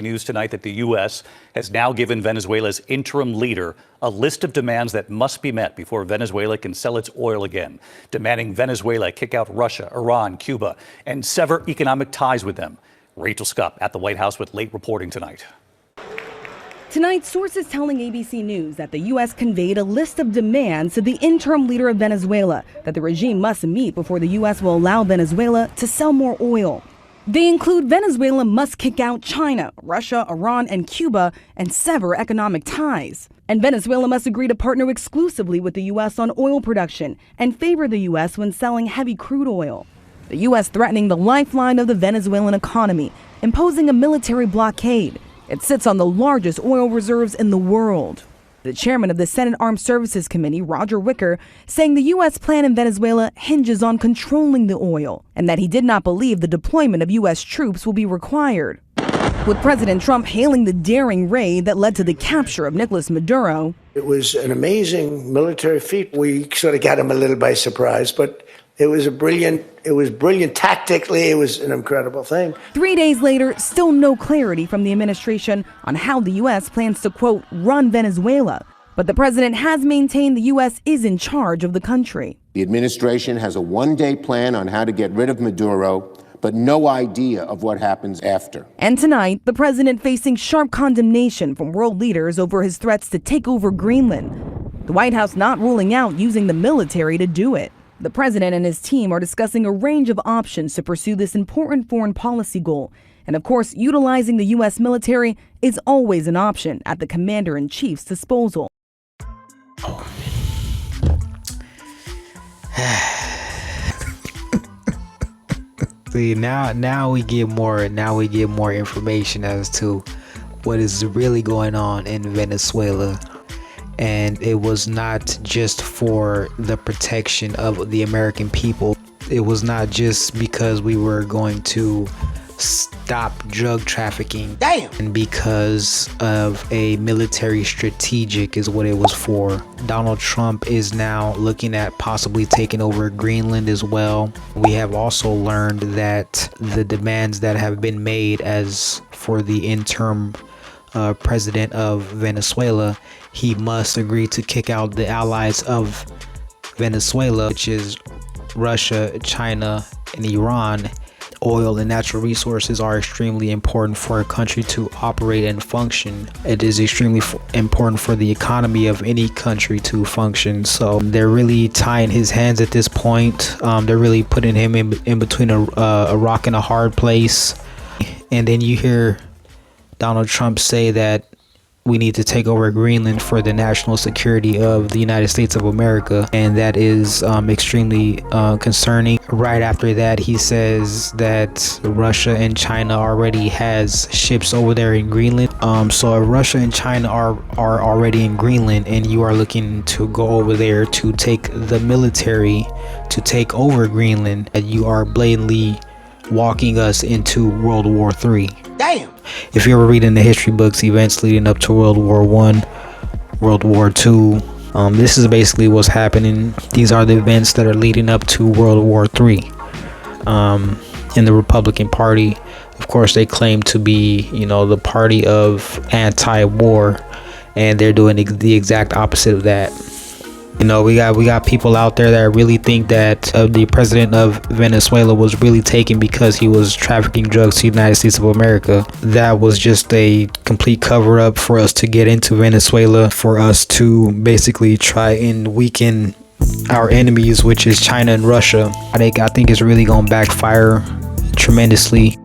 News tonight that the U.S. has now given Venezuela's interim leader a list of demands that must be met before Venezuela can sell its oil again, demanding Venezuela kick out Russia, Iran, Cuba, and sever economic ties with them. Rachel Scott at the White House with late reporting tonight. Tonight, sources telling ABC News that the U.S. conveyed a list of demands to the interim leader of Venezuela that the regime must meet before the U.S. will allow Venezuela to sell more oil. They include Venezuela must kick out China, Russia, Iran, and Cuba and sever economic ties. And Venezuela must agree to partner exclusively with the U.S. on oil production and favor the U.S. when selling heavy crude oil. The U.S. threatening the lifeline of the Venezuelan economy, imposing a military blockade. It sits on the largest oil reserves in the world. The chairman of the Senate Armed Services Committee, Roger Wicker, saying the U.S. plan in Venezuela hinges on controlling the oil and that he did not believe the deployment of U.S. troops will be required. With President Trump hailing the daring raid that led to the capture of Nicolas Maduro. It was an amazing military feat. We sort of got him a little by surprise, but it was brilliant tactically. It was an incredible thing. 3 days later, still no clarity from the administration on how the U.S. plans to, quote, run Venezuela. But the president has maintained the U.S. is in charge of the country. The administration has a one-day plan on how to get rid of Maduro, but no idea of what happens after. And tonight, the president facing sharp condemnation from world leaders over his threats to take over Greenland. The White House not ruling out using the military to do it. The president and his team are discussing a range of options to pursue this important foreign policy goal. And of course, utilizing the U.S. military is always an option at the commander-in-chief's disposal. See, now we get more information as to what is really going on in Venezuela. And it was not just for the protection of the American people. It was not just because we were going to stop drug trafficking. Damn. And because of a military strategic is what it was for. Donald Trump is now looking at possibly taking over Greenland as well. We have also learned that the demands that have been made as for the interim president of Venezuela, he must agree to kick out the allies of Venezuela, which is Russia, China, and Iran. Oil and natural resources are extremely important for a country to operate and function. It is extremely important for the economy of any country to function. So they're really tying his hands at this point. They're really putting him in between a rock and a hard place. And then you hear Donald Trump say that we need to take over Greenland for the national security of the United States of America, and that is extremely concerning. Right after that, he says that Russia and China already has ships over there in Greenland. So if Russia and China are already in Greenland and you are looking to go over there to take the military to take over Greenland, you are blatantly walking us into World War III. Damn. If you ever read in the history books events leading up to World War I, World War II, this is basically what's happening. These are the events that are leading up to World War III. In the Republican Party, of course, they claim to be, the party of anti-war, and they're doing the exact opposite of that. We got people out there that really think that the president of Venezuela was really taken because he was trafficking drugs to the United States of America. That was just a complete cover up for us to get into Venezuela, for us to basically try and weaken our enemies, which is China and Russia. I think it's really going to backfire tremendously.